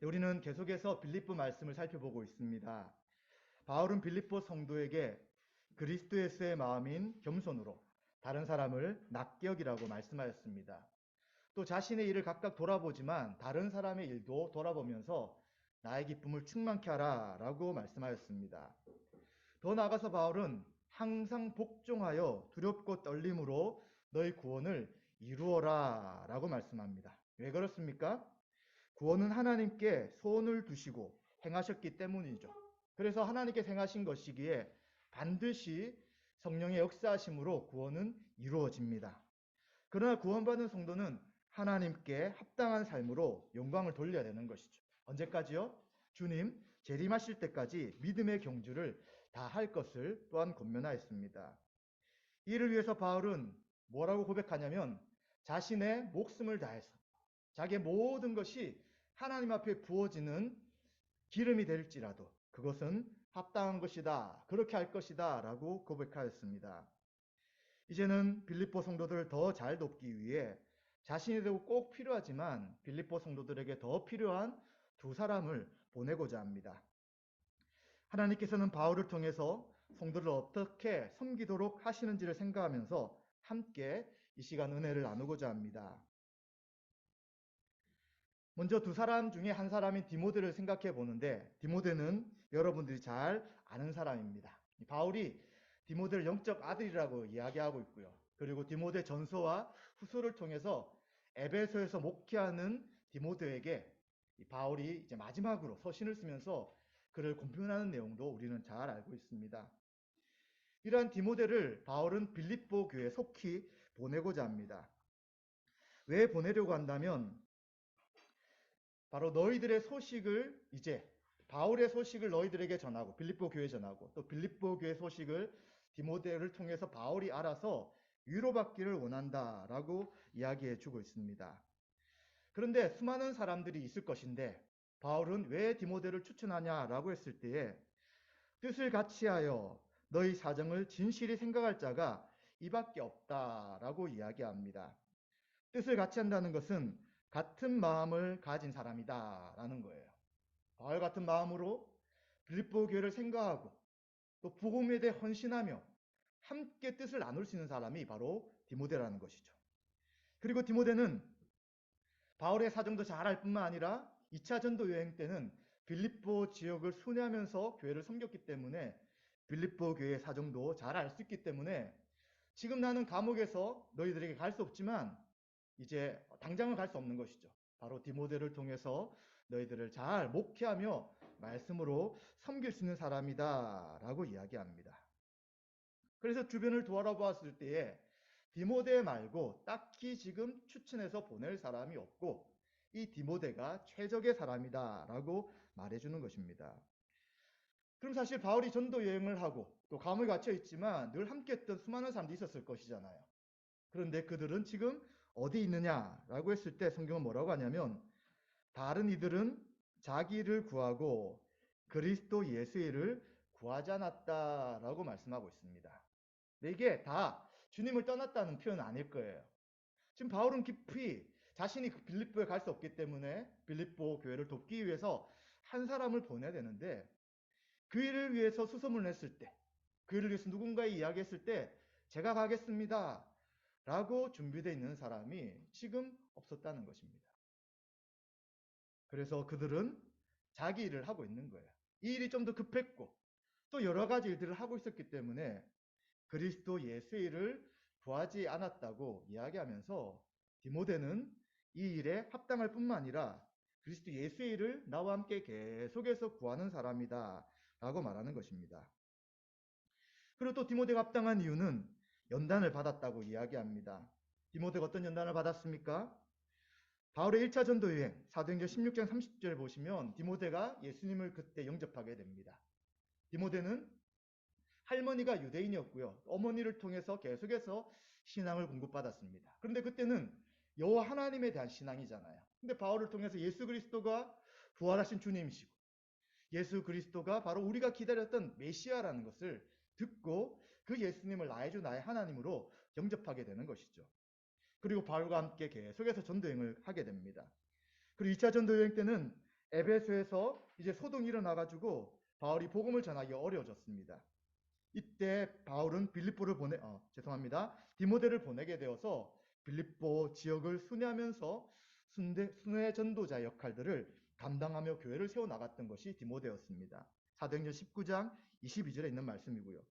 우리는 계속해서 빌립보 말씀을 살펴보고 있습니다. 바울은 빌립보 성도에게 그리스도 예수의 마음인 겸손으로 다른 사람을 낮게 여기라고 말씀하였습니다. 또 자신의 일을 각각 돌아보지만 다른 사람의 일도 돌아보면서 나의 기쁨을 충만케 하라 라고 말씀하였습니다. 더 나아가서 바울은 항상 복종하여 두렵고 떨림으로 너희 구원을 이루어라 라고 말씀합니다. 왜 그렇습니까? 구원은 하나님께 소원을 두시고 행하셨기 때문이죠. 그래서 하나님께서 행하신 것이기에 반드시 성령의 역사하심으로 구원은 이루어집니다. 그러나 구원받은 성도는 하나님께 합당한 삶으로 영광을 돌려야 되는 것이죠. 언제까지요? 주님 재림하실 때까지 믿음의 경주를 다 할 것을 또한 권면하였습니다. 이를 위해서 바울은 뭐라고 고백하냐면 자신의 목숨을 다해서 자기의 모든 것이 하나님 앞에 부어지는 기름이 될지라도 그것은 합당한 것이다. 그렇게 할 것이다. 라고 고백하였습니다. 이제는 빌립보 성도들을 더 잘 돕기 위해 자신이 되고 꼭 필요하지만 빌립보 성도들에게 더 필요한 두 사람을 보내고자 합니다. 하나님께서는 바울을 통해서 성도를 어떻게 섬기도록 하시는지를 생각하면서 함께 이 시간 은혜를 나누고자 합니다. 먼저 두 사람 중에 한 사람인 디모데를 생각해 보는데 디모데는 여러분들이 잘 아는 사람입니다. 바울이 디모데를 영적 아들이라고 이야기하고 있고요. 그리고 디모데 전서와 후서를 통해서 에베소에서 목회하는 디모데에게 바울이 이제 마지막으로 서신을 쓰면서 그를 공표하는 내용도 우리는 잘 알고 있습니다. 이러한 디모데를 바울은 빌립보 교회에 속히 보내고자 합니다. 왜 보내려고 한다면 바로 너희들의 소식을 이제 바울의 소식을 너희들에게 전하고 빌립보 교회에 전하고 또 빌립보 교회 소식을 디모데를 통해서 바울이 알아서 위로받기를 원한다라고 이야기해 주고 있습니다. 그런데 수많은 사람들이 있을 것인데 바울은 왜 디모데를 추천하냐라고 했을 때에 뜻을 같이하여 너희 사정을 진실히 생각할 자가 이밖에 없다라고 이야기합니다. 뜻을 같이 한다는 것은 같은 마음을 가진 사람이다 라는 거예요. 바울 같은 마음으로 빌립보 교회를 생각하고 또 복음에 대해 헌신하며 함께 뜻을 나눌 수 있는 사람이 바로 디모데라는 것이죠. 그리고 디모데는 바울의 사정도 잘 알 뿐만 아니라 2차 전도 여행 때는 빌립보 지역을 순회하면서 교회를 섬겼기 때문에 빌립보 교회의 사정도 잘 알 수 있기 때문에 지금 나는 감옥에서 너희들에게 갈 수 없지만 이제 당장은 갈 수 없는 것이죠. 바로 디모데를 통해서 너희들을 잘 목회하며 말씀으로 섬길 수 있는 사람이다 라고 이야기합니다. 그래서 주변을 돌아보았을 때에 디모데 말고 딱히 지금 추천해서 보낼 사람이 없고 이 디모데가 최적의 사람이다 라고 말해주는 것입니다. 그럼 사실 바울이 전도 여행을 하고 또 감옥에 갇혀 있지만 늘 함께 했던 수많은 사람들이 있었을 것이잖아요. 그런데 그들은 지금 어디 있느냐라고 했을 때 성경은 뭐라고 하냐면 다른 이들은 자기를 구하고 그리스도 예수의 일을 구하지 않았다라고 말씀하고 있습니다. 근데 이게 다 주님을 떠났다는 표현은 아닐 거예요. 지금 바울은 깊이 자신이 빌립보에 갈 수 없기 때문에 빌립보 교회를 돕기 위해서 한 사람을 보내야 되는데 그 일을 위해서 수소문을 했을 때, 그 일을 위해서 누군가에 이야기했을 때 제가 가겠습니다 라고 준비되어 있는 사람이 지금 없었다는 것입니다. 그래서 그들은 자기 일을 하고 있는 거예요. 이 일이 좀 더 급했고 또 여러 가지 일들을 하고 있었기 때문에 그리스도 예수의 일을 구하지 않았다고 이야기하면서 디모데는 이 일에 합당할 뿐만 아니라 그리스도 예수의 일을 나와 함께 계속해서 구하는 사람이다 라고 말하는 것입니다. 그리고 또 디모데가 합당한 이유는 연단을 받았다고 이야기합니다. 디모데가 어떤 연단을 받았습니까? 바울의 1차 전도 여행 사도행전 16장 30절 보시면 디모데가 예수님을 그때 영접하게 됩니다. 디모데는 할머니가 유대인이었고요. 어머니를 통해서 계속해서 신앙을 공급받았습니다. 그런데 그때는 여호와 하나님에 대한 신앙이잖아요. 근데 바울을 통해서 예수 그리스도가 부활하신 주님이시고 예수 그리스도가 바로 우리가 기다렸던 메시아라는 것을 듣고 그 예수님을 나의 주 나의 하나님으로 영접하게 되는 것이죠. 그리고 바울과 함께 계속해서 전도여행을 하게 됩니다. 그리고 2차 전도여행 때는 에베소에서 이제 소동이 일어나가지고 바울이 복음을 전하기 어려워졌습니다. 이때 바울은 디모데를 보내게 되어서 빌립보 지역을 순회하면서 순회 전도자 역할들을 감당하며 교회를 세워 나갔던 것이 디모데였습니다. 사도행전 19장 22절에 있는 말씀이고요.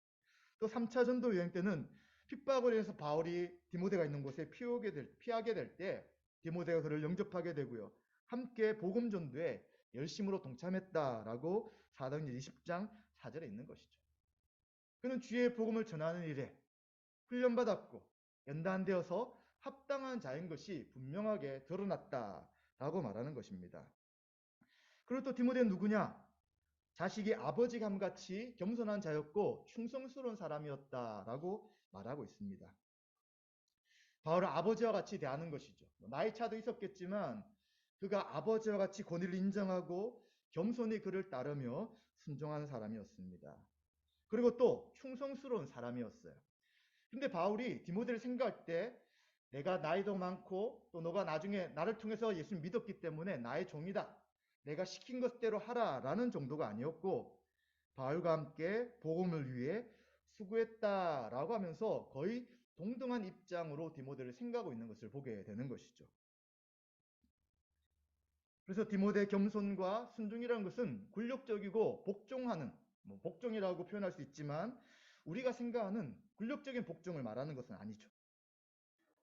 또 3차 전도 여행 때는 핍박을 해서 바울이 디모데가 있는 곳에 피하게 될 때 디모데가 그를 영접하게 되고요. 함께 복음 전도에 열심으로 동참했다라고 사도행전 20장 4절에 있는 것이죠. 그는 주의 복음을 전하는 일에 훈련받았고 연단되어서 합당한 자인 것이 분명하게 드러났다라고 말하는 것입니다. 그리고 또 디모데는 누구냐? 자식이 아버지감같이 겸손한 자였고 충성스러운 사람이었다라고 말하고 있습니다. 바울은 아버지와 같이 대하는 것이죠. 나이 차도 있었겠지만 그가 아버지와 같이 권위를 인정하고 겸손히 그를 따르며 순종하는 사람이었습니다. 그리고 또 충성스러운 사람이었어요. 근데 바울이 디모데를 생각할 때 내가 나이도 많고 또 너가 나중에 나를 통해서 예수를 믿었기 때문에 나의 종이다. 내가 시킨 것대로 하라라는 정도가 아니었고 바울과 함께 복음을 위해 수고했다라고 하면서 거의 동등한 입장으로 디모데를 생각하고 있는 것을 보게 되는 것이죠. 그래서 디모데의 겸손과 순종이라는 것은 굴욕적이고 복종하는, 복종이라고 표현할 수 있지만 우리가 생각하는 굴욕적인 복종을 말하는 것은 아니죠.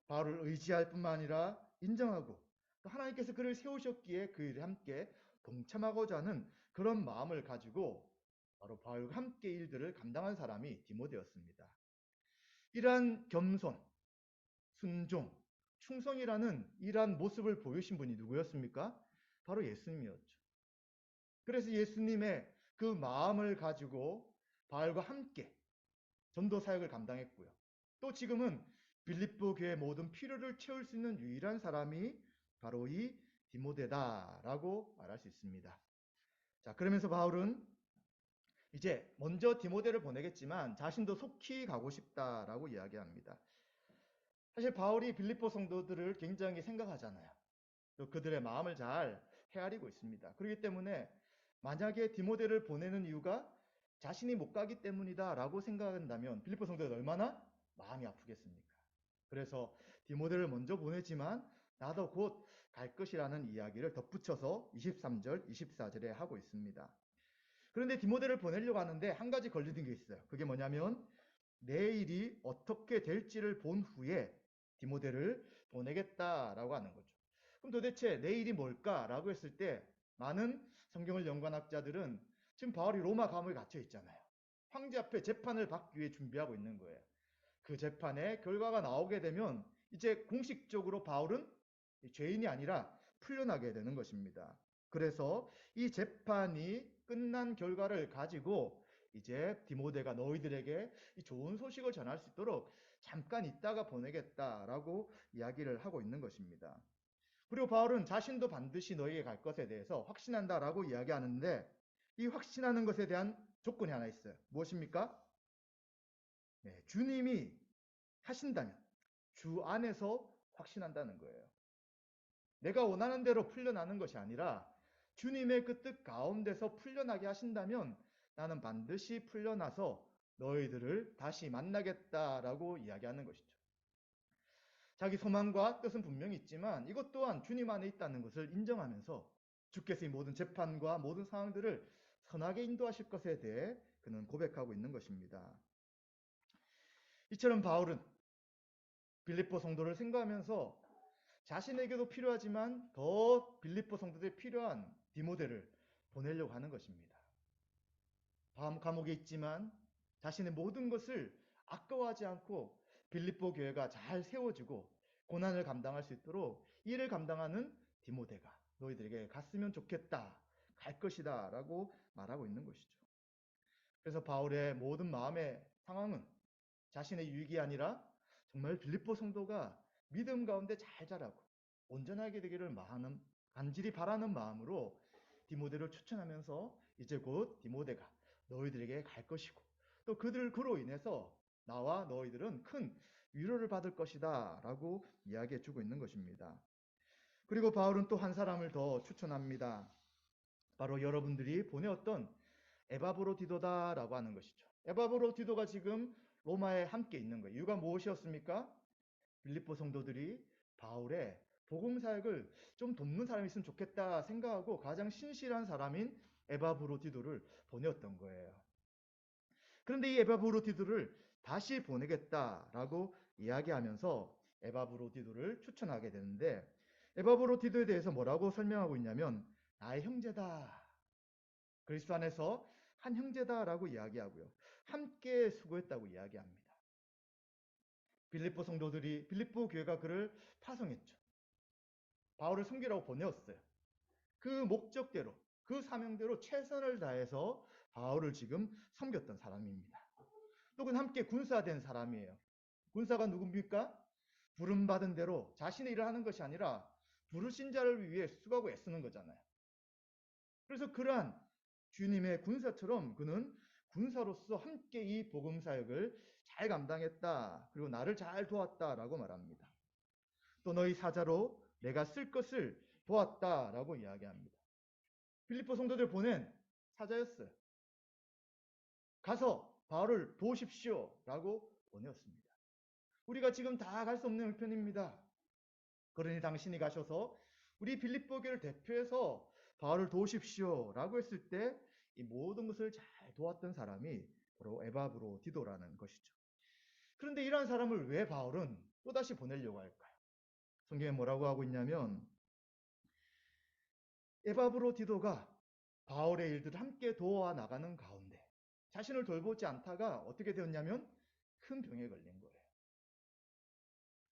바울을 의지할 뿐만 아니라 인정하고 또 하나님께서 그를 세우셨기에 그 일에 함께 동참하고자 하는 그런 마음을 가지고 바로 바울과 함께 일들을 감당한 사람이 디모데였습니다. 이러한 겸손, 순종, 충성이라는 이러한 모습을 보이신 분이 누구였습니까? 바로 예수님이었죠. 그래서 예수님의 그 마음을 가지고 바울과 함께 전도 사역을 감당했고요. 또 지금은 빌립보 교회의 모든 필요를 채울 수 있는 유일한 사람이 바로 이 디모데다라고 말할 수 있습니다. 자, 그러면서 바울은 이제 먼저 디모데를 보내겠지만 자신도 속히 가고 싶다라고 이야기합니다. 사실 바울이 빌립보 성도들을 굉장히 생각하잖아요. 또 그들의 마음을 잘 헤아리고 있습니다. 그렇기 때문에 만약에 디모데를 보내는 이유가 자신이 못 가기 때문이다라고 생각한다면 빌립보 성도들 얼마나 마음이 아프겠습니까? 그래서 디모데를 먼저 보내지만 나도 곧 갈 것이라는 이야기를 덧붙여서 23절, 24절에 하고 있습니다. 그런데 디모데를 보내려고 하는데 한 가지 걸리는 게 있어요. 그게 뭐냐면 내 일이 어떻게 될지를 본 후에 디모데를 보내겠다라고 하는 거죠. 그럼 도대체 내 일이 뭘까라고 했을 때 많은 성경을 연구한 학자들은 지금 바울이 로마 감옥에 갇혀 있잖아요. 황제 앞에 재판을 받기 위해 준비하고 있는 거예요. 그 재판의 결과가 나오게 되면 이제 공식적으로 바울은 죄인이 아니라 풀려나게 되는 것입니다. 그래서 이 재판이 끝난 결과를 가지고 이제 디모데가 너희들에게 이 좋은 소식을 전할 수 있도록 잠깐 있다가 보내겠다라고 이야기를 하고 있는 것입니다. 그리고 바울은 자신도 반드시 너희에게 갈 것에 대해서 확신한다라고 이야기하는데 이 확신하는 것에 대한 조건이 하나 있어요. 무엇입니까? 네, 주님이 하신다면 주 안에서 확신한다는 거예요. 내가 원하는 대로 풀려나는 것이 아니라 주님의 그 뜻 가운데서 풀려나게 하신다면 나는 반드시 풀려나서 너희들을 다시 만나겠다라고 이야기하는 것이죠. 자기 소망과 뜻은 분명히 있지만 이것 또한 주님 안에 있다는 것을 인정하면서 주께서 이 모든 재판과 모든 상황들을 선하게 인도하실 것에 대해 그는 고백하고 있는 것입니다. 이처럼 바울은 빌립보 성도를 생각하면서 자신에게도 필요하지만 더 빌립보 성도들이 필요한 디모데를 보내려고 하는 것입니다. 감옥에 있지만 자신의 모든 것을 아까워하지 않고 빌립보 교회가 잘 세워지고 고난을 감당할 수 있도록 이를 감당하는 디모데가 너희들에게 갔으면 좋겠다, 갈 것이다 라고 말하고 있는 것이죠. 그래서 바울의 모든 마음의 상황은 자신의 유익이 아니라 정말 빌립보 성도가 믿음 가운데 잘 자라고 온전하게 되기를 간절히 바라는 마음으로 디모데를 추천하면서 이제 곧 디모데가 너희들에게 갈 것이고 또 그로 인해서 나와 너희들은 큰 위로를 받을 것이다 라고 이야기해 주고 있는 것입니다. 그리고 바울은 또 한 사람을 더 추천합니다. 바로 여러분들이 보내었던 에바브로디도다라고 하는 것이죠. 에바브로디도가 지금 로마에 함께 있는 거예요. 이유가 무엇이었습니까? 빌립보 성도들이 바울의 복음 사역을 좀 돕는 사람이 있으면 좋겠다 생각하고 가장 신실한 사람인 에바브로디도를 보내었던 거예요. 그런데 이 에바브로디도를 다시 보내겠다라고 이야기하면서 에바브로디도를 추천하게 되는데, 에바브로디도에 대해서 뭐라고 설명하고 있냐면 나의 형제다, 그리스도 안에서 한 형제다라고 이야기하고요, 함께 수고했다고 이야기합니다. 빌립보 성도들이, 빌립보 교회가 그를 파송했죠. 바울을 섬기라고 보내었어요. 그 목적대로, 그 사명대로 최선을 다해서 바울을 지금 섬겼던 사람입니다. 또 그는 함께 군사된 사람이에요. 군사가 누굽니까? 부름받은 대로 자신의 일을 하는 것이 아니라 부르신 자를 위해 수고하고 애쓰는 거잖아요. 그래서 그러한 주님의 군사처럼 그는 군사로서 함께 이 복음 사역을 잘 감당했다, 그리고 나를 잘 도왔다라고 말합니다. 또 너희 사자로 내가 쓸 것을 도왔다라고 이야기합니다. 빌립보 성도들 보낸 사자였어요. 가서 바울을 도우십시오라고 보내었습니다. 우리가 지금 다 갈 수 없는 형편입니다. 그러니 당신이 가셔서 우리 빌립보 교회를 대표해서 바울을 도우십시오라고 했을 때 이 모든 것을 잘 도왔던 사람이 바로 에바브로디도라는 것이죠. 그런데 이러한 사람을 왜 바울은 또다시 보내려고 할까요? 성경에 뭐라고 하고 있냐면, 에바브로디도가 바울의 일들을 함께 도와 나가는 가운데 자신을 돌보지 않다가 어떻게 되었냐면 큰 병에 걸린 거예요.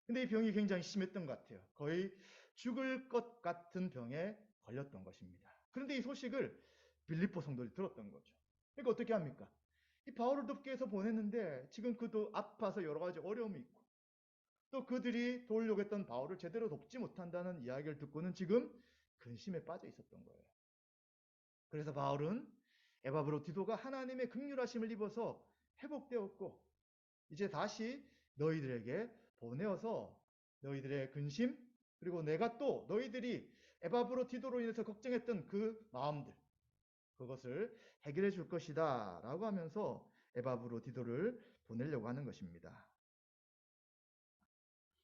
근데 이 병이 굉장히 심했던 것 같아요. 거의 죽을 것 같은 병에 걸렸던 것입니다. 그런데 이 소식을 빌립보 성도들이 들었던 거죠. 그러니까 어떻게 합니까? 이 바울을 돕기 위해서 보냈는데 지금 그도 아파서 여러 가지 어려움이 있고, 또 그들이 도우려고 했던 바울을 제대로 돕지 못한다는 이야기를 듣고는 지금 근심에 빠져 있었던 거예요. 그래서 바울은 에바브로디도가 하나님의 긍휼하심을 입어서 회복되었고 이제 다시 너희들에게 보내어서 너희들의 근심, 그리고 내가 또 너희들이 에바브로디도로 인해서 걱정했던 그 마음들, 그것을 해결해 줄 것이다 라고 하면서 에바브로디도를 보내려고 하는 것입니다.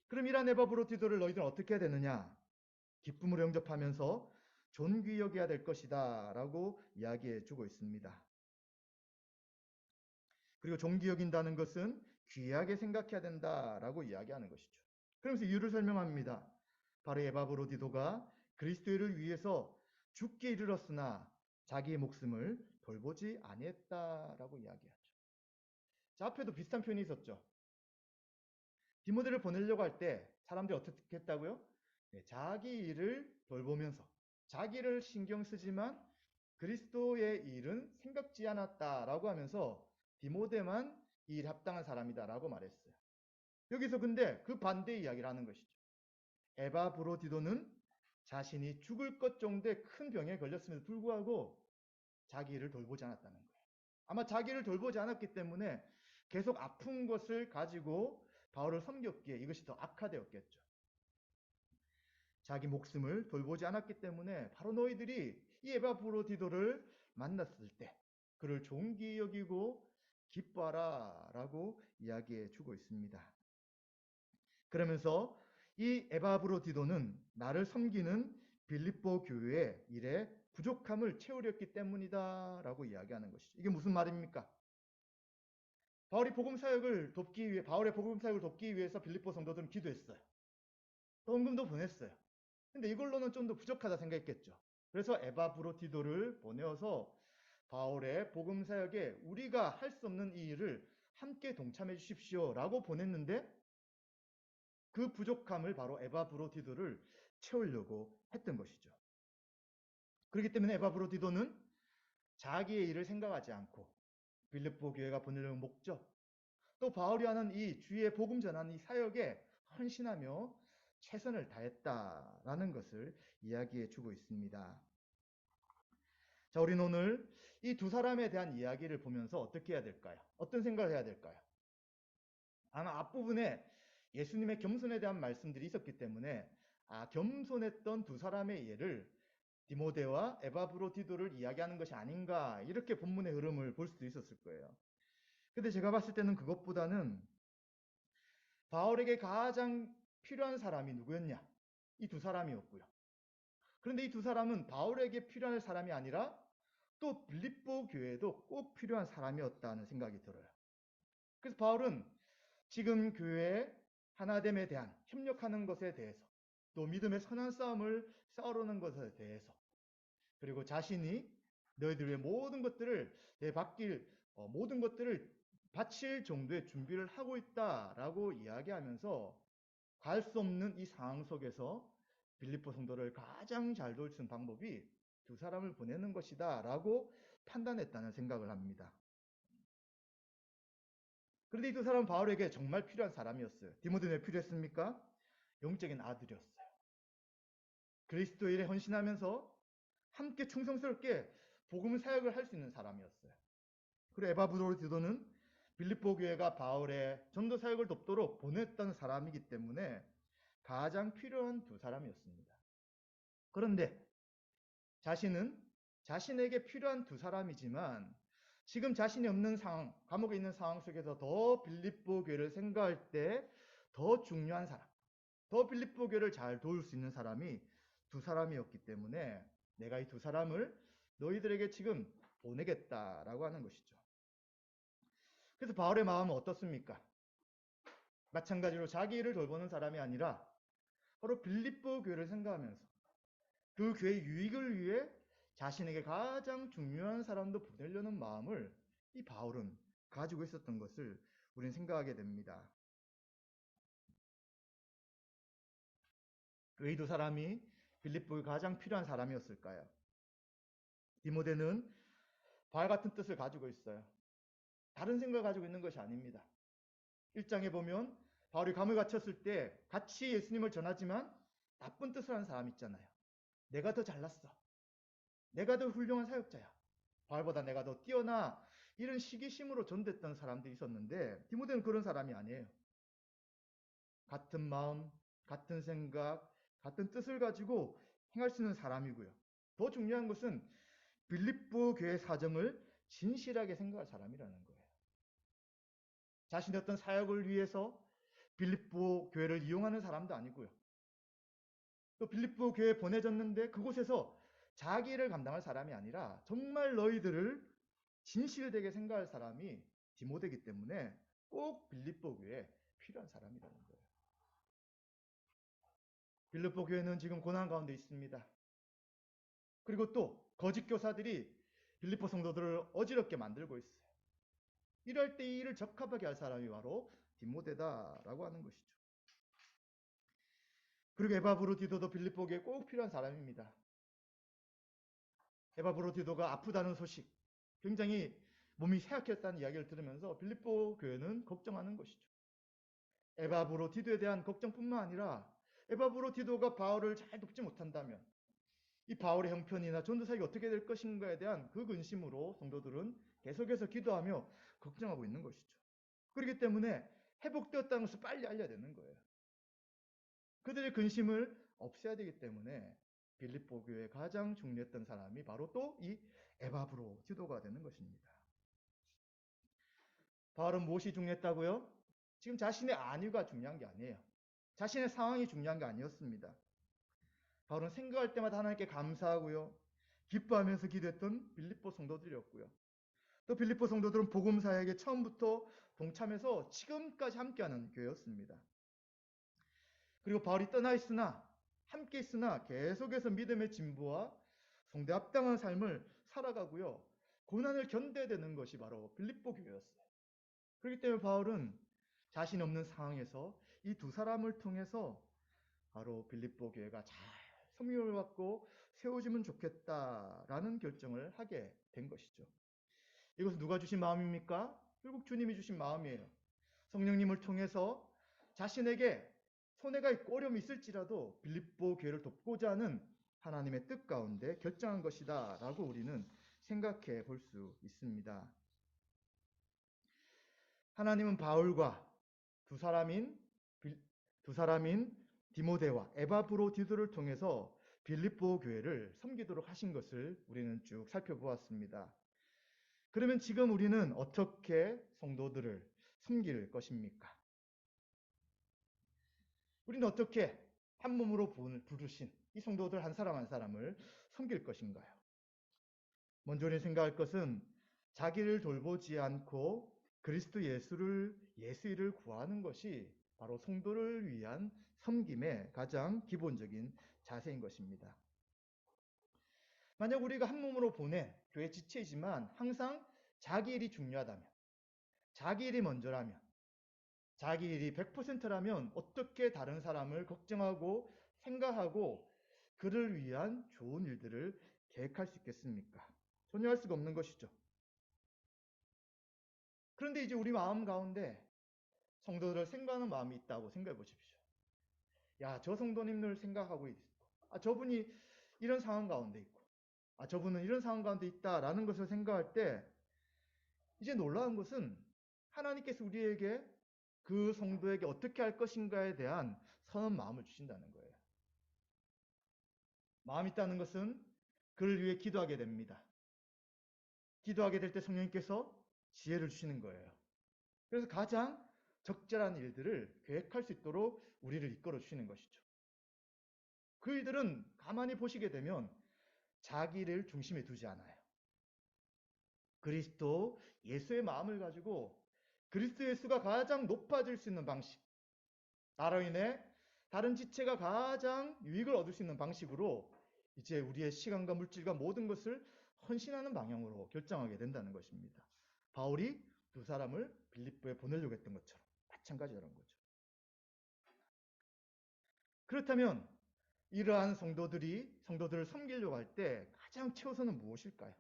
그럼 이란 에바브로디도를 너희들은 어떻게 해야 되느냐? 기쁨으로 영접하면서 존귀 여겨야 될 것이다 라고 이야기해 주고 있습니다. 그리고 존귀 여긴다는 것은 귀하게 생각해야 된다라고 이야기하는 것이죠. 그러면서 이유를 설명합니다. 바로 에바브로디도가 그리스도를 위해서 죽게 이르렀으나 자기의 목숨을 돌보지 아니했다라고 이야기하죠. 자, 앞에도 비슷한 표현이 있었죠. 디모데를 보내려고 할 때 사람들이 어떻게 했다고요? 네, 자기 일을 돌보면서 자기를 신경 쓰지만 그리스도의 일은 생각지 않았다라고 하면서 디모데만 이 일 합당한 사람이다라고 말했어요. 여기서 근데 그 반대의 이야기를 하는 것이죠. 에바브로디도는 자신이 죽을 것 정도의 큰 병에 걸렸음에도 불구하고 자기 일을 돌보지 않았다는 거예요. 아마 자기를 돌보지 않았기 때문에 계속 아픈 것을 가지고 바울을 섬겼기에 이것이 더 악화되었겠죠. 자기 목숨을 돌보지 않았기 때문에 바로 너희들이 이 에바브로디도를 만났을 때 그를 존귀 여기고 기뻐하라 라고 이야기해 주고 있습니다. 그러면서 이 에바브로디도는 나를 섬기는 빌립보 교회의 일에 부족함을 채우렸기 때문이다 라고 이야기하는 것이죠. 이게 무슨 말입니까? 바울의 복음 사역을 돕기 위해서 빌립보 성도들은 기도했어요. 또 헌금도 보냈어요. 근데 이걸로는 좀 더 부족하다 생각했겠죠. 그래서 에바브로디도를 보내어서 바울의 복음 사역에 우리가 할 수 없는 이 일을 함께 동참해 주십시오 라고 보냈는데, 그 부족함을 바로 에바브로디도를 채우려고 했던 것이죠. 그렇기 때문에 에바브로디도는 자기의 일을 생각하지 않고 빌립보 교회가 보내려는 목적, 또 바울이 하는 이 주의 복음 전하는 이 사역에 헌신하며 최선을 다했다라는 것을 이야기해 주고 있습니다. 자, 우리는 오늘 이 두 사람에 대한 이야기를 보면서 어떻게 해야 될까요? 어떤 생각을 해야 될까요? 아마 앞부분에 예수님의 겸손에 대한 말씀들이 있었기 때문에 겸손했던 두 사람의 예를 디모데와 에바브로디도를 이야기하는 것이 아닌가, 이렇게 본문의 흐름을 볼 수도 있었을 거예요. 근데 제가 봤을 때는 그것보다는 바울에게 가장 필요한 사람이 누구였냐? 이 두 사람이었고요. 그런데 이 두 사람은 바울에게 필요한 사람이 아니라 또 빌립보 교회에도 꼭 필요한 사람이었다는 생각이 들어요. 그래서 바울은 지금 교회의 하나됨에 대한 협력하는 것에 대해서, 또 믿음의 선한 싸움을 싸우려는 것에 대해서, 그리고 자신이 너희들 위해 모든 것들을 모든 것들을 바칠 정도의 준비를 하고 있다라고 이야기하면서 갈 수 없는 이 상황 속에서 빌립보 성도를 가장 잘 도울 수 있는 방법이 두 사람을 보내는 것이다 라고 판단했다는 생각을 합니다. 그런데 이 두 사람은 바울에게 정말 필요한 사람이었어요. 디모데는 왜 필요했습니까? 영적인 아들이었어요. 그리스도 일에 헌신하면서 함께 충성스럽게 복음 사역을 할 수 있는 사람이었어요. 그리고 에바브로디도는 빌립보 교회가 바울의 전도 사역을 돕도록 보냈던 사람이기 때문에 가장 필요한 두 사람이었습니다. 그런데 자신은 자신에게 필요한 두 사람이지만 지금 자신이 없는 상황, 감옥에 있는 상황 속에서 더 빌립보 교회를 생각할 때 더 중요한 사람, 더 빌립보 교회를 잘 도울 수 있는 사람이 두 사람이었기 때문에 내가 이 두 사람을 너희들에게 지금 보내겠다라고 하는 것이죠. 그래서 바울의 마음은 어떻습니까? 마찬가지로 자기 일을 돌보는 사람이 아니라 바로 빌립보 교회를 생각하면서 그 교회의 유익을 위해 자신에게 가장 중요한 사람도 보내려는 마음을 이 바울은 가지고 있었던 것을 우리는 생각하게 됩니다. 왜 이 두 사람이 빌립보에 가장 필요한 사람이었을까요? 디모데는 바울 같은 뜻을 가지고 있어요. 다른 생각을 가지고 있는 것이 아닙니다. 1장에 보면 바울이 감옥에 갇혔을 때 같이 예수님을 전하지만 나쁜 뜻을 하는 사람 있잖아요. 내가 더 잘났어. 내가 더 훌륭한 사역자야. 바울보다 내가 더 뛰어나. 이런 시기심으로 전됐던 사람들이 있었는데 디모데는 그런 사람이 아니에요. 같은 마음, 같은 생각, 같은 뜻을 가지고 행할 수 있는 사람이고요. 더 중요한 것은 빌립보 교회 사정을 진실하게 생각할 사람이라는 거예요. 자신의 어떤 사역을 위해서 빌립보 교회를 이용하는 사람도 아니고요. 또 빌립보 교회에 보내졌는데 그곳에서 자기 일을 감당할 사람이 아니라 정말 너희들을 진실되게 생각할 사람이 디모데이기 때문에 꼭 빌립보 교회에 필요한 사람이라는 거예요. 빌립보 교회는 지금 고난 가운데 있습니다. 그리고 또 거짓 교사들이 빌립보 성도들을 어지럽게 만들고 있어요. 이럴 때 이 일을 적합하게 할 사람이 바로 디모데다라고 하는 것이죠. 그리고 에바브로디도도 빌립보 교회에 꼭 필요한 사람입니다. 에바브로디도가 아프다는 소식, 굉장히 몸이 쇠약했다는 이야기를 들으면서 빌립보 교회는 걱정하는 것이죠. 에바브로디도에 대한 걱정뿐만 아니라 에바브로디도가 바울을 잘 돕지 못한다면 이 바울의 형편이나 전도사역이 어떻게 될 것인가에 대한 그 근심으로 성도들은 계속해서 기도하며 걱정하고 있는 것이죠. 그렇기 때문에 회복되었다는 것을 빨리 알려야 되는 거예요. 그들의 근심을 없애야 되기 때문에 빌립보 교회에 가장 중요했던 사람이 바로 또 이 에바브로디도가 되는 것입니다. 바울은 무엇이 중요했다고요? 지금 자신의 안위가 중요한 게 아니에요. 자신의 상황이 중요한 게 아니었습니다. 바울은 생각할 때마다 하나님께 감사하고요. 기뻐하면서 기도했던 빌립보 성도들이었고요. 또 빌립보 성도들은 복음 사역에 처음부터 동참해서 지금까지 함께하는 교회였습니다. 그리고 바울이 떠나 있으나 함께 있으나 계속해서 믿음의 진보와 성대 합당한 삶을 살아가고요. 고난을 견뎌야 되는 것이 바로 빌립보 교회였어요. 그렇기 때문에 바울은 자신 없는 상황에서 이 두 사람을 통해서 바로 빌립보 교회가 잘 섬김을 받고 세워지면 좋겠다라는 결정을 하게 된 것이죠. 이것은 누가 주신 마음입니까? 결국 주님이 주신 마음이에요. 성령님을 통해서 자신에게 손해가 있고 어려움이 있을지라도 빌립보 교회를 돕고자 하는 하나님의 뜻 가운데 결정한 것이다 라고 우리는 생각해 볼 수 있습니다. 하나님은 바울과 두 사람인 디모데와 에바브로디도를 통해서 빌립보 교회를 섬기도록 하신 것을 우리는 쭉 살펴보았습니다. 그러면 지금 우리는 어떻게 성도들을 섬길 것입니까? 우리는 어떻게 한 몸으로 부르신 이 성도들 한 사람 한 사람을 섬길 것인가요? 먼저 우리는 생각할 것은 자기를 돌보지 않고 그리스도 예수를 구하는 것이 바로 성도를 위한 섬김의 가장 기본적인 자세인 것입니다. 만약 우리가 한 몸으로 보낸 교회 지체이지만 항상 자기 일이 중요하다면, 자기 일이 먼저라면, 자기 일이 100%라면 어떻게 다른 사람을 걱정하고 생각하고 그를 위한 좋은 일들을 계획할 수 있겠습니까? 전혀 할 수가 없는 것이죠. 그런데 이제 우리 마음 가운데 성도들을 생각하는 마음이 있다고 생각해 보십시오. 야, 저 성도님들 생각하고 있고, 저분이 이런 상황 가운데 있고, 저분은 이런 상황 가운데 있다라는 것을 생각할 때 이제 놀라운 것은 하나님께서 우리에게 그 성도에게 어떻게 할 것인가에 대한 선한 마음을 주신다는 거예요. 마음이 있다는 것은 그를 위해 기도하게 됩니다. 기도하게 될 때 성령님께서 지혜를 주시는 거예요. 그래서 가장 적절한 일들을 계획할 수 있도록 우리를 이끌어 주시는 것이죠. 그 일들은 가만히 보시게 되면 자기를 중심에 두지 않아요. 그리스도 예수의 마음을 가지고 그리스도 예수가 가장 높아질 수 있는 방식, 나로 인해 다른 지체가 가장 유익을 얻을 수 있는 방식으로 이제 우리의 시간과 물질과 모든 것을 헌신하는 방향으로 결정하게 된다는 것입니다. 바울이 두 사람을 빌립보에 보내려고 했던 것처럼 마찬가지라는 거죠. 그렇다면 이러한 성도들을 섬기려고 할 때 가장 최우선은 무엇일까요?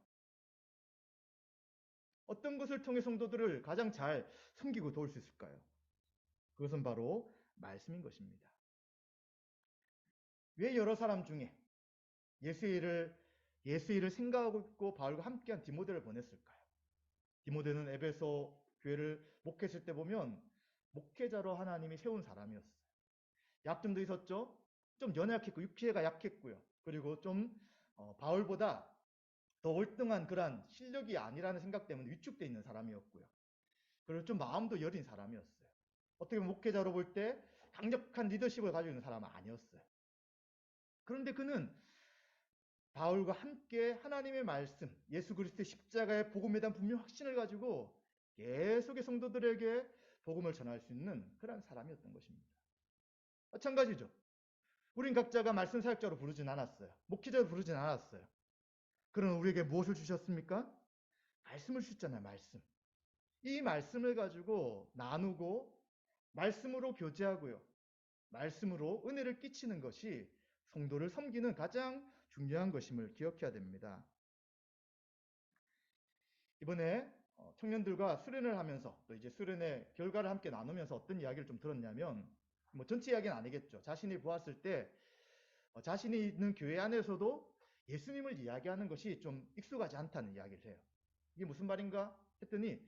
어떤 것을 통해 성도들을 가장 잘 섬기고 도울 수 있을까요? 그것은 바로 말씀인 것입니다. 왜 여러 사람 중에 예수 일을 생각하고 있고 바울과 함께한 디모데를 보냈을까요? 디모데는 에베소 교회를 목회했을 때 보면 목회자로 하나님이 세운 사람이었어요. 약점도 있었죠. 좀 연약했고 육체가 약했고요. 그리고 좀 바울보다 더 월등한 그런 실력이 아니라는 생각 때문에 위축되어 있는 사람이었고요. 그리고 좀 마음도 여린 사람이었어요. 어떻게 보면 목회자로 볼 때 강력한 리더십을 가지고 있는 사람은 아니었어요. 그런데 그는 바울과 함께 하나님의 말씀, 예수 그리스도의 십자가의 복음에 대한 분명 확신을 가지고 계속의 성도들에게 복음을 전할 수 있는 그런 사람이었던 것입니다. 마찬가지죠. 우린 각자가 말씀 사역자로 부르진 않았어요. 목회자로 부르진 않았어요. 그럼 우리에게 무엇을 주셨습니까? 말씀을 주셨잖아요. 말씀. 이 말씀을 가지고 나누고 말씀으로 교제하고요. 말씀으로 은혜를 끼치는 것이 성도를 섬기는 가장 중요한 것임을 기억해야 됩니다. 이번에 청년들과 수련을 하면서 또 이제 수련의 결과를 함께 나누면서 어떤 이야기를 좀 들었냐면, 뭐 전체 이야기는 아니겠죠. 자신이 보았을 때 자신이 있는 교회 안에서도 예수님을 이야기하는 것이 좀 익숙하지 않다는 이야기를 해요. 이게 무슨 말인가 했더니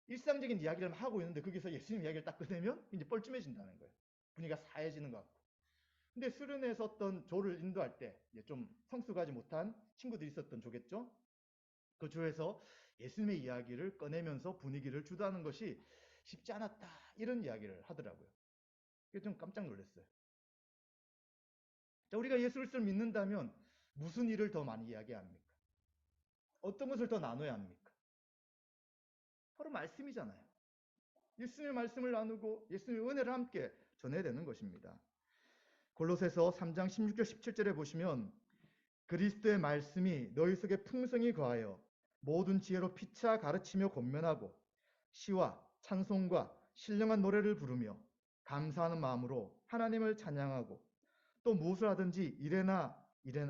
일상적인 이야기를 하고 있는데 거기서 예수님 이야기를 딱 꺼내면 이제 뻘쭘해진다는 거예요. 분위기가 사해지는 것 같고. 근데 수련회에서 어떤 조를 인도할 때 좀 성숙하지 못한 친구들이 있었던 조겠죠. 그 조에서 예수님의 이야기를 꺼내면서 분위기를 주도하는 것이 쉽지 않았다, 이런 이야기를 하더라고요. 그게 좀 깜짝 놀랐어요. 자, 우리가 예수 그리스도를 믿는다면 무슨 일을 더 많이 이야기해야 합니까? 어떤 것을 더 나눠야 합니까? 바로 말씀이잖아요. 예수님의 말씀을 나누고 예수님의 은혜를 함께 전해야 되는 것입니다. 골로새서 3장 16절 17절에 보시면 그리스도의 말씀이 너희 속에 풍성히 거하여 모든 지혜로 피차 가르치며 권면하고 시와 찬송과 신령한 노래를 부르며 감사하는 마음으로 하나님을 찬양하고 또 무엇을 하든지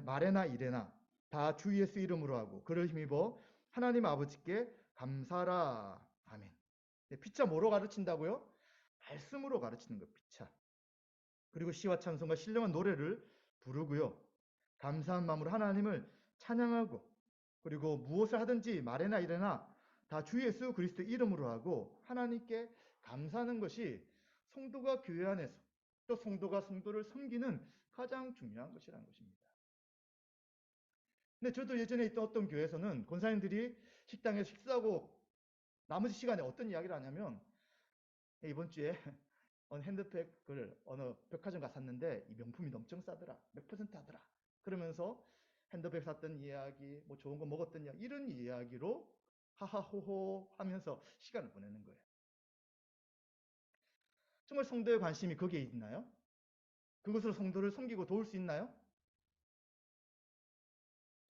말에나 이래나 다 주 예수 이름으로 하고 그를 힘입어 하나님 아버지께 감사라. 아멘. 피차 뭐로 가르친다고요? 말씀으로 가르치는 것, 피차. 그리고 시와 찬송과 신령한 노래를 부르고요. 감사한 마음으로 하나님을 찬양하고 그리고 무엇을 하든지 말에나 이래나 다 주 예수 그리스도 이름으로 하고 하나님께 감사하는 것이 성도가 교회 안에서 또 성도가 성도를 섬기는 가장 중요한 것이라는 것입니다. 근데 저도 예전에 있던 어떤 교회에서는 권사님들이 식당에서 식사하고 나머지 시간에 어떤 이야기를 하냐면, 이번 주에 핸드백을 어느 백화점 가서 샀는데 이 명품이 엄청 싸더라. 몇 퍼센트 하더라. 그러면서 핸드백 샀던 이야기, 뭐 좋은 거 먹었던 이야기, 이런 이야기로 하하호호 하면서 시간을 보내는 거예요. 정말 성도의 관심이 거기에 있나요? 그것으로 성도를 섬기고 도울 수 있나요?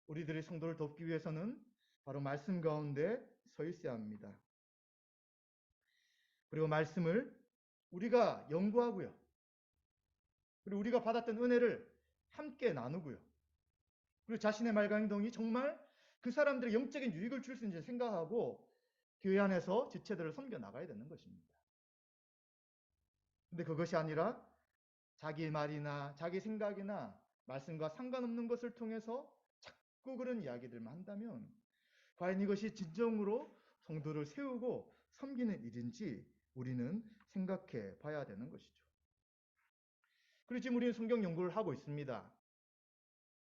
우리들이 성도를 돕기 위해서는 바로 말씀 가운데 서 있어야 합니다. 그리고 말씀을 우리가 연구하고요. 그리고 우리가 받았던 은혜를 함께 나누고요. 그리고 자신의 말과 행동이 정말 그 사람들의 영적인 유익을 줄 수 있는지 생각하고 교회 안에서 지체들을 섬겨 나가야 되는 것입니다. 근데 그것이 아니라 자기 말이나 자기 생각이나 말씀과 상관없는 것을 통해서 자꾸 그런 이야기들만 한다면 과연 이것이 진정으로 성도를 세우고 섬기는 일인지 우리는 생각해 봐야 되는 것이죠. 그리고 지금 우리는 성경 연구를 하고 있습니다.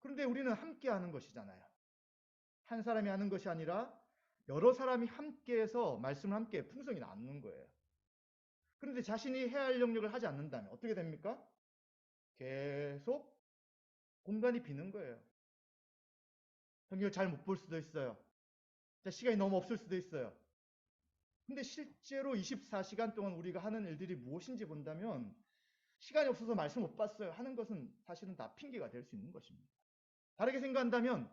그런데 우리는 함께 하는 것이잖아요. 한 사람이 하는 것이 아니라 여러 사람이 함께해서 말씀을 함께 풍성히 나누는 거예요. 그런데 자신이 해야 할 영역을 하지 않는다면 어떻게 됩니까? 계속 공간이 비는 거예요. 성경을 잘 못 볼 수도 있어요. 시간이 너무 없을 수도 있어요. 근데 실제로 24시간 동안 우리가 하는 일들이 무엇인지 본다면 시간이 없어서 말씀 못 봤어요 하는 것은 사실은 다 핑계가 될 수 있는 것입니다. 다르게 생각한다면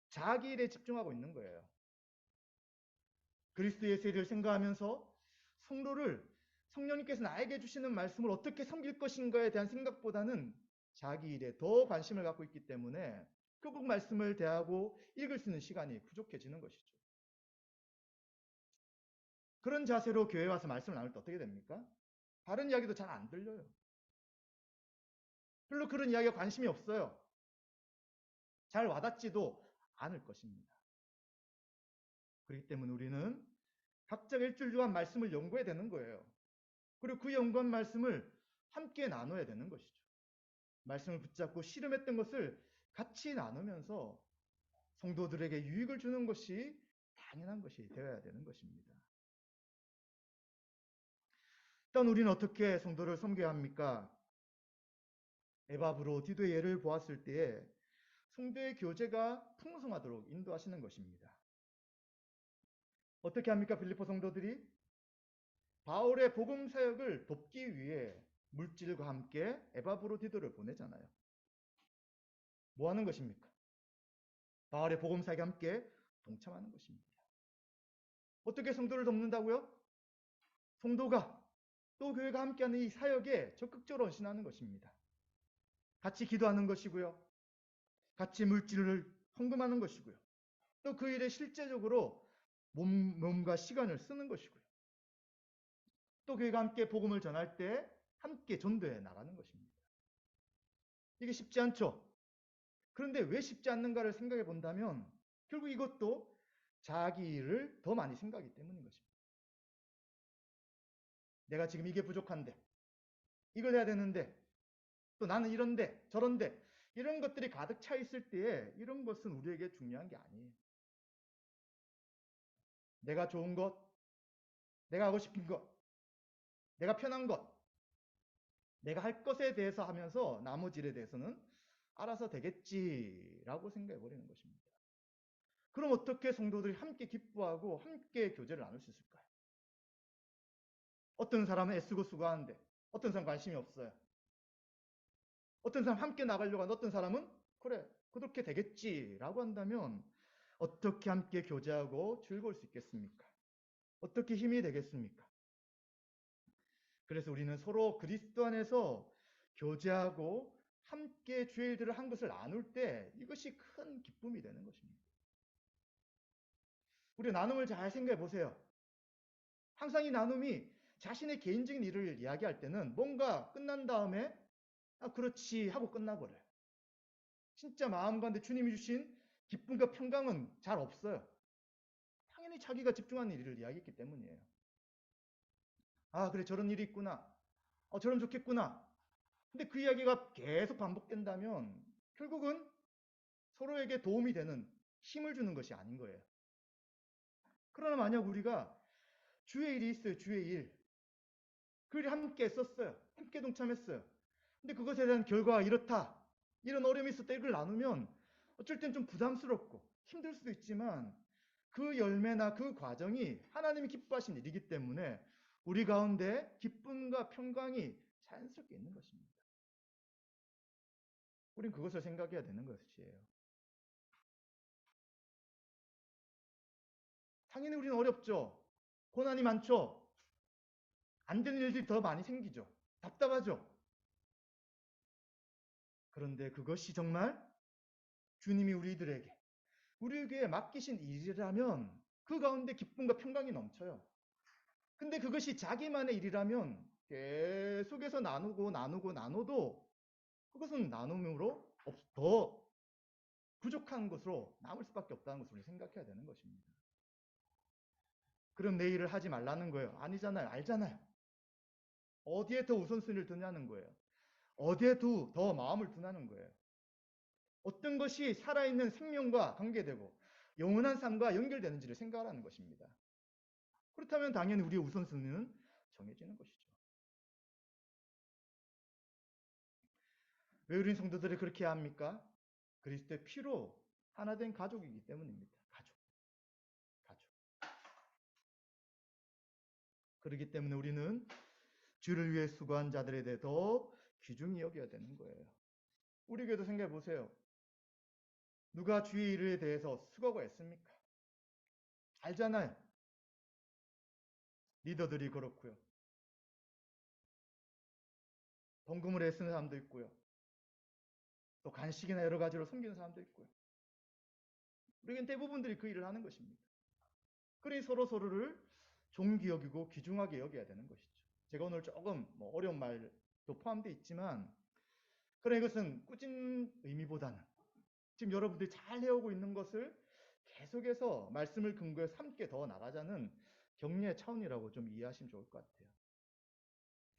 자기 일에 집중하고 있는 거예요. 그리스도 예수의 일을 생각하면서 성도를 성령님께서 나에게 주시는 말씀을 어떻게 섬길 것인가에 대한 생각보다는 자기 일에 더 관심을 갖고 있기 때문에 결국 말씀을 대하고 읽을 수 있는 시간이 부족해지는 것이죠. 그런 자세로 교회에 와서 말씀을 나눌 때 어떻게 됩니까? 다른 이야기도 잘 안 들려요. 별로 그런 이야기에 관심이 없어요. 잘 와닿지도 않을 것입니다. 그렇기 때문에 우리는 각자가 일주일 동안 말씀을 연구해야 되는 거예요. 그리고 그 연구한 말씀을 함께 나눠야 되는 것이죠. 말씀을 붙잡고 씨름했던 것을 같이 나누면서 성도들에게 유익을 주는 것이 당연한 것이 되어야 되는 것입니다. 일단 우리는 어떻게 성도를 섬겨야 합니까? 에바브로 디도의 예를 보았을 때에 성도의 교제가 풍성하도록 인도하시는 것입니다. 어떻게 합니까? 빌립보 성도들이 바울의 복음 사역을 돕기 위해 물질과 함께 에바브로 디도를 보내잖아요. 뭐 하는 것입니까? 바울의 복음 사역에 함께 동참하는 것입니다. 어떻게 성도를 돕는다고요? 성도가 또 교회가 함께하는 이 사역에 적극적으로 헌신하는 것입니다. 같이 기도하는 것이고요. 같이 물질을 헌금하는 것이고요. 또 그 일에 실제적으로 몸과 시간을 쓰는 것이고요. 또 교회가 함께 복음을 전할 때 함께 전도해 나가는 것입니다. 이게 쉽지 않죠? 그런데 왜 쉽지 않는가를 생각해 본다면 결국 이것도 자기 일을 더 많이 생각하기 때문인 것입니다. 내가 지금 이게 부족한데, 이걸 해야 되는데, 또 나는 이런데, 저런데, 이런 것들이 가득 차 있을 때에 이런 것은 우리에게 중요한 게 아니에요. 내가 좋은 것, 내가 하고 싶은 것, 내가 편한 것, 내가 할 것에 대해서 하면서 나머지 일에 대해서는 알아서 되겠지라고 생각해 버리는 것입니다. 그럼 어떻게 성도들이 함께 기뻐하고 함께 교제를 나눌 수 있을까요? 어떤 사람은 애쓰고 수고하는데 어떤 사람 관심이 없어요. 어떤 사람 함께 나가려고 하는데 어떤 사람은 그래 그렇게 되겠지라고 한다면 어떻게 함께 교제하고 즐거울 수 있겠습니까? 어떻게 힘이 되겠습니까? 그래서 우리는 서로 그리스도 안에서 교제하고 함께 주의 일들을 한 것을 나눌 때 이것이 큰 기쁨이 되는 것입니다. 우리 나눔을 잘 생각해 보세요. 항상 이 나눔이 자신의 개인적인 일을 이야기할 때는 뭔가 끝난 다음에 그렇지 하고 끝나버려요. 진짜 마음 가운데 주님이 주신 기쁨과 평강은 잘 없어요. 당연히 자기가 집중하는 일을 이야기했기 때문이에요. 그래 저런 일이 있구나. 저러면 좋겠구나. 근데 그 이야기가 계속 반복된다면 결국은 서로에게 도움이 되는 힘을 주는 것이 아닌 거예요. 그러나 만약 우리가 주의 일이 있어요. 주의 일. 그 일을 함께 썼어요. 함께 동참했어요. 근데 그것에 대한 결과가 이렇다. 이런 어려움이 있을 때 이걸 나누면 어쩔 땐 좀 부담스럽고 힘들 수도 있지만 그 열매나 그 과정이 하나님이 기뻐하신 일이기 때문에 우리 가운데 기쁨과 평강이 자연스럽게 있는 것입니다. 우린 그것을 생각해야 되는 것이에요. 당연히 우리는 어렵죠. 고난이 많죠. 안 되는 일들이 더 많이 생기죠. 답답하죠. 그런데 그것이 정말 주님이 우리에게 맡기신 일이라면 그 가운데 기쁨과 평강이 넘쳐요. 근데 그것이 자기만의 일이라면 계속해서 나누고 나눠도 그것은 나눔으로 더 부족한 것으로 남을 수밖에 없다는 것을 생각해야 되는 것입니다. 그럼 내 일을 하지 말라는 거예요. 아니잖아요. 알잖아요. 어디에 더 우선순위를 두냐는 거예요. 어디에 더 마음을 두냐는 거예요. 어떤 것이 살아있는 생명과 관계되고 영원한 삶과 연결되는지를 생각하라는 것입니다. 그렇다면 당연히 우리의 우선순위는 정해지는 것이죠. 왜 우리 성도들이 그렇게 해야 합니까? 그리스도의 피로 하나 된 가족이기 때문입니다. 가족. 그렇기 때문에 우리는 주를 위해 수고한 자들에 대해 더 귀중히 여겨야 되는 거예요. 우리 교회도 생각해 보세요. 누가 주의 일에 대해서 수고가 했습니까? 알잖아요. 리더들이 그렇고요. 헌금을 애쓰는 사람도 있고요. 또 간식이나 여러 가지로 섬기는 사람도 있고요. 우리는 대부분들이 그 일을 하는 것입니다. 그러니 서로를 존귀 여기고 귀중하게 여겨야 되는 것이죠. 제가 오늘 조금 어려운 말도 포함되어 있지만 그런 이것은 꾸준 의미보다는 지금 여러분들이 잘 해오고 있는 것을 계속해서 말씀을 근거해서 함께 더 나가자는 격려의 차원이라고 좀 이해하시면 좋을 것 같아요.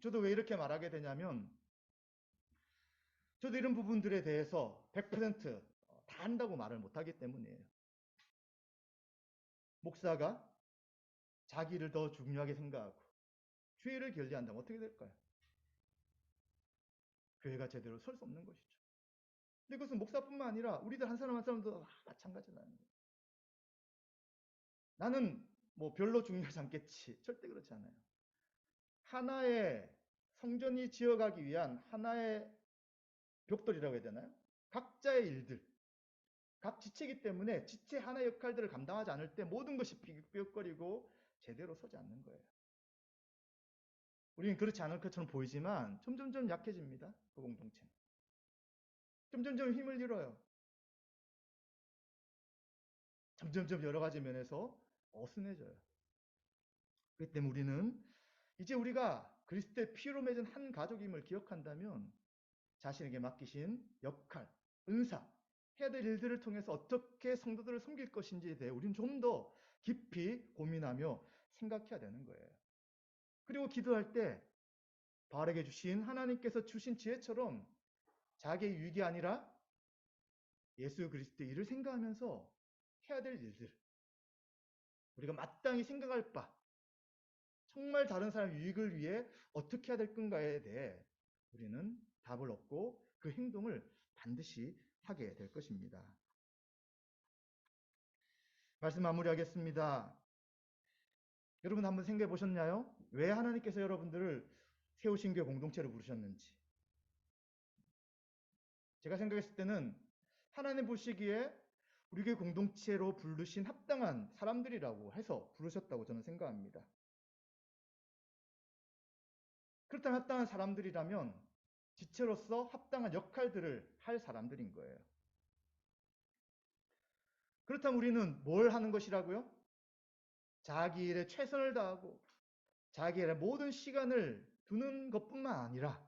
저도 왜 이렇게 말하게 되냐면 저도 이런 부분들에 대해서 100%다 한다고 말을 못하기 때문이에요. 목사가 자기를 더 중요하게 생각하고 교회를 결리한다면 어떻게 될까요? 교회가 제대로 설 수 없는 것이죠. 근데 그것은 목사뿐만 아니라 우리들 한 사람 한 사람도 마찬가지라는 거예요. 나는 별로 중요하지 않겠지. 절대 그렇지 않아요. 하나의 성전이 지어가기 위한 하나의 벽돌이라고 해야 되나요? 각자의 일들, 각 지체이기 때문에 지체 하나의 역할들을 감당하지 않을 때 모든 것이 삐걱삐걱거리고 제대로 서지 않는 거예요. 우리는 그렇지 않을 것처럼 보이지만 점점점 약해집니다. 그 공동체는. 점점점 힘을 잃어요. 점점점 여러 가지 면에서 어순해져요. 그렇기 때문에 우리는 이제 우리가 그리스도의 피로 맺은 한 가족임을 기억한다면 자신에게 맡기신 역할, 은사, 해야 될 일들을 통해서 어떻게 성도들을 섬길 것인지에 대해 우리는 좀 더 깊이 고민하며 생각해야 되는 거예요. 그리고 기도할 때 바르게 주신 하나님께서 주신 지혜처럼 자기의 유익이 아니라 예수 그리스도의 일을 생각하면서 해야 될 일들, 우리가 마땅히 생각할 바, 정말 다른 사람 유익을 위해 어떻게 해야 될 건가에 대해 우리는 답을 얻고 그 행동을 반드시 하게 될 것입니다. 말씀 마무리하겠습니다. 여러분 한번 생각해 보셨나요? 왜 하나님께서 여러분들을 세우신 교회 공동체로 부르셨는지. 제가 생각했을 때는 하나님 보시기에 우리 교회 공동체로 부르신 합당한 사람들이라고 해서 부르셨다고 저는 생각합니다. 그렇다면 합당한 사람들이라면 지체로서 합당한 역할들을 할 사람들인 거예요. 그렇다면 우리는 뭘 하는 것이라고요? 자기 일에 최선을 다하고 자기 일에 모든 시간을 두는 것뿐만 아니라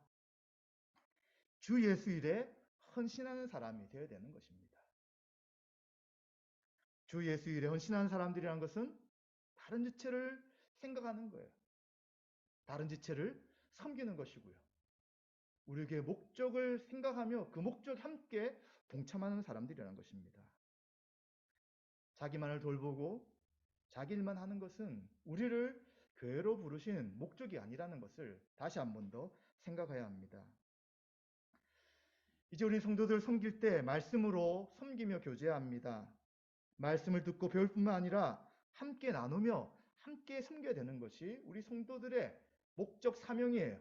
주 예수 일에 헌신하는 사람이 되어야 되는 것입니다. 주 예수 일에 헌신하는 사람들이라는 것은 다른 지체를 생각하는 거예요. 다른 지체를 섬기는 것이고요. 우리에게 목적을 생각하며 그 목적에 함께 동참하는 사람들이라는 것입니다. 자기만을 돌보고 자기 일만 하는 것은 우리를 교회로 부르신 목적이 아니라는 것을 다시 한 번 더 생각해야 합니다. 이제 우리 성도들 섬길 때 말씀으로 섬기며 교제해야 합니다. 말씀을 듣고 배울 뿐만 아니라 함께 나누며 함께 섬겨야 되는 것이 우리 성도들의 목적 사명이에요.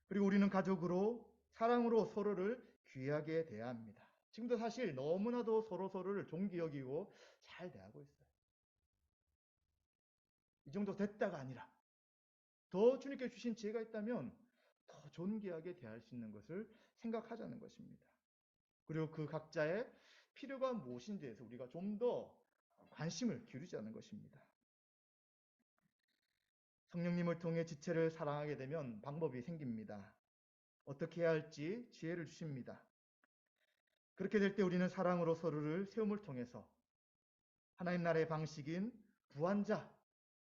그리고 우리는 가족으로 사랑으로 서로를 귀하게 대해야 합니다. 지금도 사실 너무나도 서로를 존귀 여기고 잘 대하고 있어요. 이 정도 됐다가 아니라 더 주님께 주신 지혜가 있다면 더 존귀하게 대할 수 있는 것을 생각하자는 것입니다. 그리고 그 각자의 필요가 무엇인지에 대해서 우리가 좀 더 관심을 기울이자는 것입니다. 성령님을 통해 지체를 사랑하게 되면 방법이 생깁니다. 어떻게 해야 할지 지혜를 주십니다. 그렇게 될 때 우리는 사랑으로 서로를 세움을 통해서 하나님 나라의 방식인 부한 자,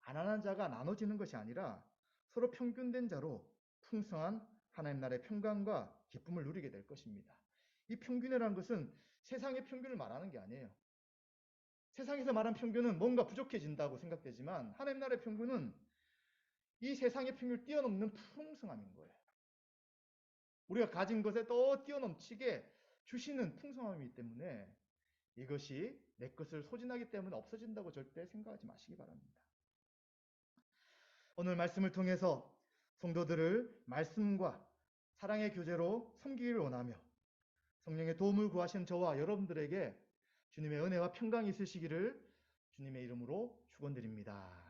가난한 자가 나눠지는 것이 아니라 서로 평균된 자로 풍성한 하나님 나라의 평강과 기쁨을 누리게 될 것입니다. 이 평균이라는 것은 세상의 평균을 말하는 게 아니에요. 세상에서 말하는 평균은 뭔가 부족해진다고 생각되지만 하나님 나라의 평균은 이 세상의 평균을 뛰어넘는 풍성함인 거예요. 우리가 가진 것에 또 뛰어넘치게 주시는 풍성함이기 때문에 이것이 내 것을 소진하기 때문에 없어진다고 절대 생각하지 마시기 바랍니다. 오늘 말씀을 통해서 성도들을 말씀과 사랑의 교제로 섬기기를 원하며 성령의 도움을 구하신 저와 여러분들에게 주님의 은혜와 평강이 있으시기를 주님의 이름으로 축원드립니다.